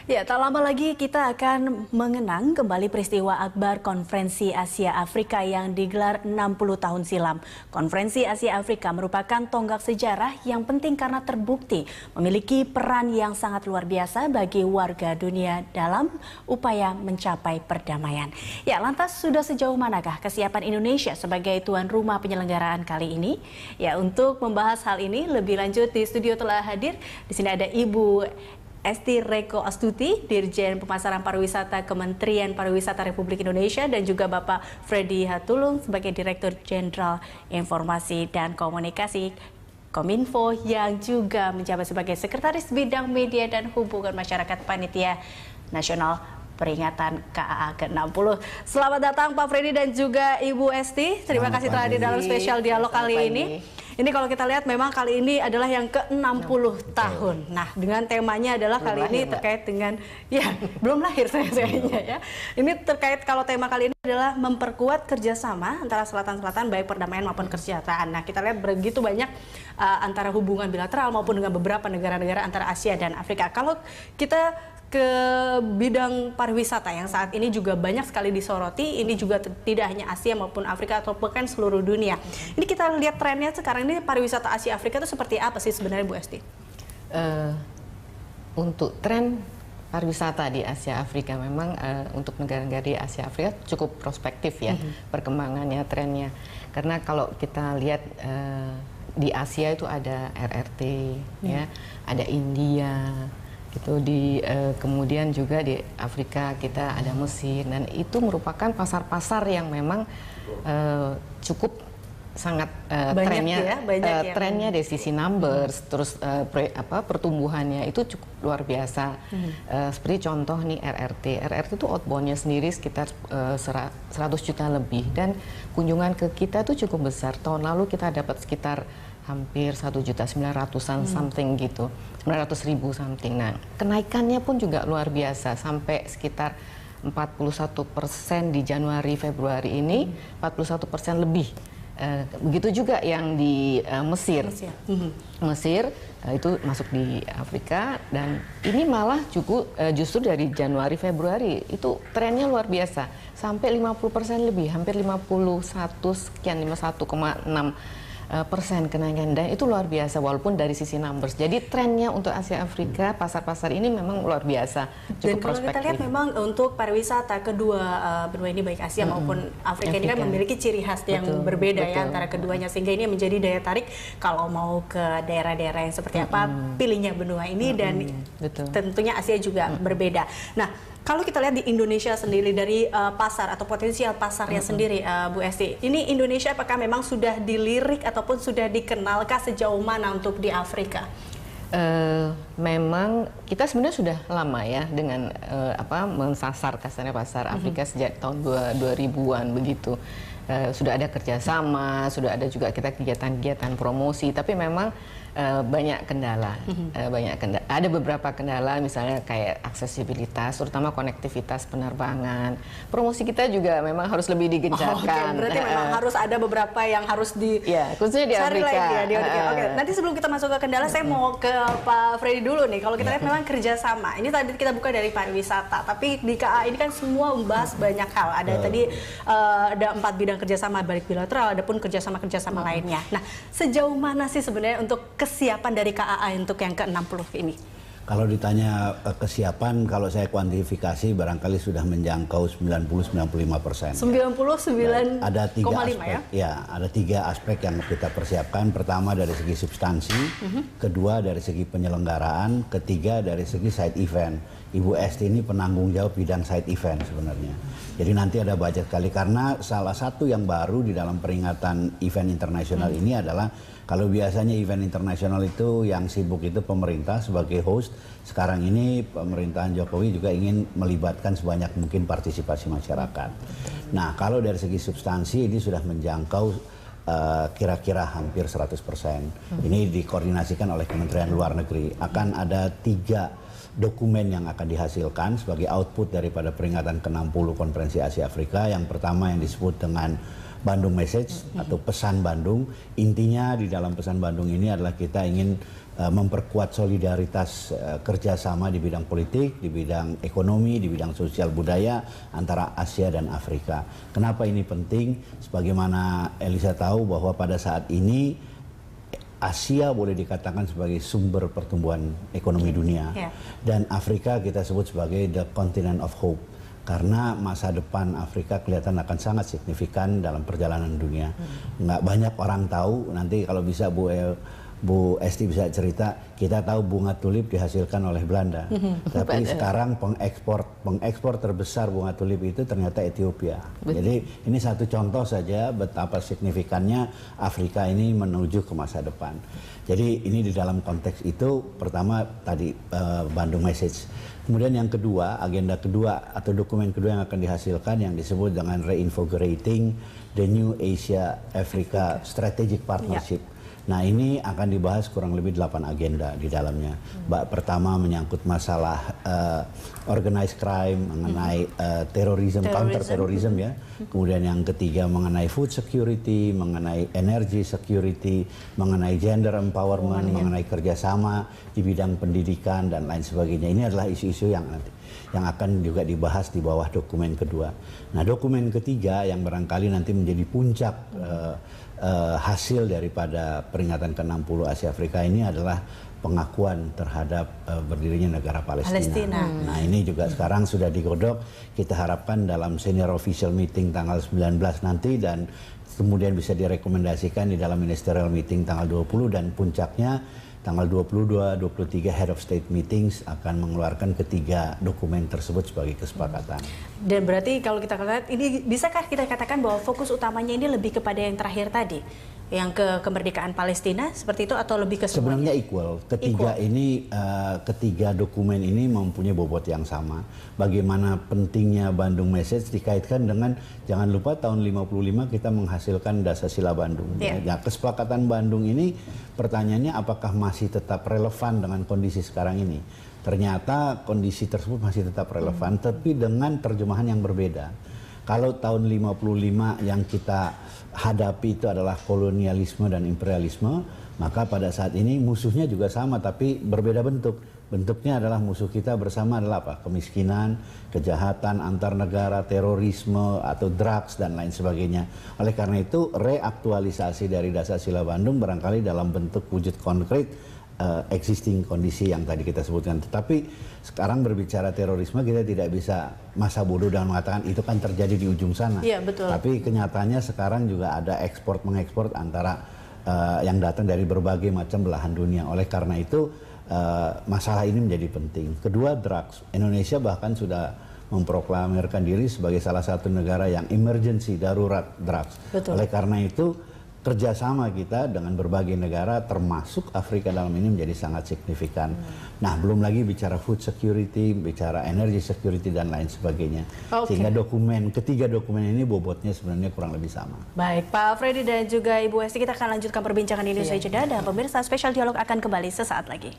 Ya, tak lama lagi kita akan mengenang kembali peristiwa akbar Konferensi Asia Afrika yang digelar 60 tahun silam. Konferensi Asia Afrika merupakan tonggak sejarah yang penting karena terbukti memiliki peran yang sangat luar biasa bagi warga dunia dalam upaya mencapai perdamaian. Ya, lantas sudah sejauh manakah kesiapan Indonesia sebagai tuan rumah penyelenggaraan kali ini? Ya, untuk membahas hal ini lebih lanjut di studio telah hadir. Di sini ada Ibu Esti Reko Astuti, Dirjen Pemasaran Pariwisata Kementerian Pariwisata Republik Indonesia, dan juga Bapak Freddy Hatulung sebagai Direktur Jenderal Informasi dan Komunikasi Kominfo yang juga menjabat sebagai Sekretaris Bidang Media dan Hubungan Masyarakat Panitia Nasional Peringatan KAA ke-60. Selamat datang Pak Freddy dan juga Ibu Esti. Terima kasih telah hadir dalam spesial dialog kali ini. Ini kalau kita lihat memang kali ini adalah yang ke-60 tahun. Nah, dengan temanya adalah belum kali lahir, ini terkait dengan, ya belum lahir sayangnya ya. Ini terkait kalau tema kali ini adalah memperkuat kerjasama antara selatan-selatan baik perdamaian maupun kesejahteraan. Nah, kita lihat begitu banyak antara hubungan bilateral maupun dengan beberapa negara-negara antara Asia dan Afrika. Kalau kita ke bidang pariwisata yang saat ini juga banyak sekali disoroti, ini juga tidak hanya Asia maupun Afrika atau bahkan seluruh dunia. Ini kita lihat trennya sekarang ini pariwisata Asia Afrika itu seperti apa sih sebenarnya Bu Esti? Untuk tren pariwisata di Asia Afrika memang untuk negara-negara di Asia Afrika cukup prospektif ya perkembangannya, trennya. Karena kalau kita lihat di Asia itu ada RRT, ya, ada India. Gitu kemudian juga di Afrika kita ada Mesir, dan itu merupakan pasar-pasar yang memang cukup sangat trennya dari sisi numbers, terus pertumbuhannya itu cukup luar biasa. Seperti contoh nih RRT itu outboundnya sendiri sekitar 100 juta lebih, dan kunjungan ke kita itu cukup besar. Tahun lalu kita dapat sekitar hampir 1.900.000-an something gitu, 900.000 something. Nah, kenaikannya pun juga luar biasa sampai sekitar 41% di Januari Februari ini, 41% lebih. Begitu juga yang di Mesir. Mesir itu masuk di Afrika, dan ini malah justru dari Januari Februari itu trennya luar biasa sampai 50% lebih, hampir 51 sekian, 51,6% kenaikan, dan itu luar biasa walaupun dari sisi numbers. Jadi trennya untuk Asia Afrika, pasar-pasar ini memang luar biasa, cukup prospektif. Dan kalau kita lihat memang untuk pariwisata kedua benua ini baik Asia maupun Afrika ini kan memiliki ciri khas yang berbeda ya antara keduanya, sehingga ini menjadi daya tarik kalau mau ke daerah-daerah yang seperti apa pilihnya benua ini, dan tentunya Asia juga berbeda. Nah, kalau kita lihat di Indonesia sendiri dari pasar atau potensial pasarnya sendiri, Bu Esti, ini Indonesia apakah memang sudah dilirik ataupun sudah dikenalkah sejauh mana untuk di Afrika? Memang kita sebenarnya sudah lama ya dengan mensasar kasarnya pasar Afrika sejak tahun 2000-an begitu. Sudah ada kerjasama, sudah ada juga kita kegiatan-kegiatan promosi, tapi memang banyak kendala, ada beberapa kendala, misalnya kayak aksesibilitas, terutama konektivitas penerbangan. Promosi kita juga memang harus lebih digencarkan. Berarti memang harus ada beberapa yang harus khususnya di Afrika. Nanti sebelum kita masuk ke kendala, saya mau ke Pak Freddy dulu nih. Kalau kita lihat memang kerjasama, ini tadi kita buka dari pariwisata, tapi di KA ini kan semua membahas banyak hal. Ada tadi ada 4 bidang kerjasama, baik bilateral, ada pun kerjasama lainnya. Nah, sejauh mana sih sebenarnya untuk kesiapan dari KAA untuk yang ke-60 ini? Kalau ditanya kesiapan, kalau saya kuantifikasi barangkali sudah menjangkau 90-95%. 99,5 ada 3 aspek, ya? Ada 3 aspek yang kita persiapkan. Pertama dari segi substansi, kedua dari segi penyelenggaraan, ketiga dari segi side event. Ibu Esti ini penanggung jawab bidang side event sebenarnya. Jadi nanti ada budget kali, karena salah satu yang baru di dalam peringatan event internasional ini adalah, kalau biasanya event internasional itu yang sibuk itu pemerintah sebagai host, sekarang ini pemerintahan Jokowi juga ingin melibatkan sebanyak mungkin partisipasi masyarakat. Nah, kalau dari segi substansi ini sudah menjangkau kira-kira hampir 100%. Ini dikoordinasikan oleh Kementerian Luar Negeri. Akan ada 3 dokumen yang akan dihasilkan sebagai output daripada peringatan ke-60 Konferensi Asia Afrika. Yang pertama yang disebut dengan Bandung Message atau pesan Bandung. Intinya di dalam pesan Bandung ini adalah kita ingin memperkuat solidaritas kerjasama di bidang politik, di bidang ekonomi, di bidang sosial budaya antara Asia dan Afrika. Kenapa ini penting? Sebagaimana Elisa tahu bahwa pada saat ini Asia boleh dikatakan sebagai sumber pertumbuhan ekonomi dunia, dan Afrika kita sebut sebagai the continent of hope, karena masa depan Afrika kelihatan akan sangat signifikan dalam perjalanan dunia. Nggak banyak orang tahu, nanti kalau bisa Bu Esti bisa cerita, kita tahu bunga tulip dihasilkan oleh Belanda, tapi sekarang pengekspor terbesar bunga tulip itu ternyata Ethiopia. Jadi ini satu contoh saja betapa signifikannya Afrika ini menuju ke masa depan. Jadi ini di dalam konteks itu, pertama tadi Bandung Message. Kemudian yang kedua, agenda kedua atau dokumen kedua yang akan dihasilkan yang disebut dengan Reinvigorating the New Asia-Africa Strategic Partnership. Nah ini akan dibahas kurang lebih 8 agenda di dalamnya. Pertama menyangkut masalah organized crime, mengenai terorisme, counter terrorism ya. Kemudian yang ketiga mengenai food security, mengenai energy security, mengenai gender empowerment, mengenai kerjasama di bidang pendidikan dan lain sebagainya. Ini adalah isu-isu yang akan juga dibahas di bawah dokumen kedua. Nah dokumen ketiga yang barangkali nanti menjadi puncak hasil daripada peringatan ke-60 Asia Afrika ini adalah pengakuan terhadap berdirinya negara Palestina. Nah ini juga sekarang sudah digodok, kita harapkan dalam senior official meeting tanggal 19 nanti, dan kemudian bisa direkomendasikan di dalam ministerial meeting tanggal 20, dan puncaknya tanggal 22-23 Head of State Meetings akan mengeluarkan ketiga dokumen tersebut sebagai kesepakatan. Dan berarti kalau kita lihat ini, bisakah kita katakan bahwa fokus utamanya ini lebih kepada yang terakhir tadi, yang kemerdekaan Palestina seperti itu, atau lebih ke semuanya? Sebenarnya equal. Ketiga dokumen ini mempunyai bobot yang sama. Bagaimana pentingnya Bandung Message dikaitkan dengan, jangan lupa tahun 55 kita menghasilkan Dasar-Sila Bandung. Ya, kesepakatan Bandung ini pertanyaannya apakah masih tetap relevan dengan kondisi sekarang ini? Ternyata kondisi tersebut masih tetap relevan, tapi dengan terjemahan yang berbeda. Kalau tahun 55 yang kita hadapi itu adalah kolonialisme dan imperialisme, maka pada saat ini musuhnya juga sama tapi berbeda bentuk. Bentuknya adalah musuh kita bersama adalah apa? Kemiskinan, kejahatan antar negara, terorisme atau drugs dan lain sebagainya. Oleh karena itu reaktualisasi dari Dasar-Sila Bandung barangkali dalam bentuk wujud konkret existing kondisi yang tadi kita sebutkan. Tetapi sekarang berbicara terorisme kita tidak bisa masa bodoh dan mengatakan itu kan terjadi di ujung sana. Iya, betul. Tapi kenyataannya sekarang juga ada ekspor-mengekspor antara yang datang dari berbagai macam belahan dunia. Oleh karena itu masalah ini menjadi penting. Kedua, drugs. Indonesia bahkan sudah memproklamirkan diri sebagai salah satu negara yang emergency, darurat drugs. Betul. Oleh karena itu kerjasama kita dengan berbagai negara termasuk Afrika dalam ini menjadi sangat signifikan. Nah belum lagi bicara food security, bicara energy security dan lain sebagainya. Sehingga ketiga dokumen ini bobotnya sebenarnya kurang lebih sama. Baik Pak Freddy dan juga Ibu Esti, kita akan lanjutkan perbincangan ini usai jeda, dan pemirsa Spesial Dialog akan kembali sesaat lagi.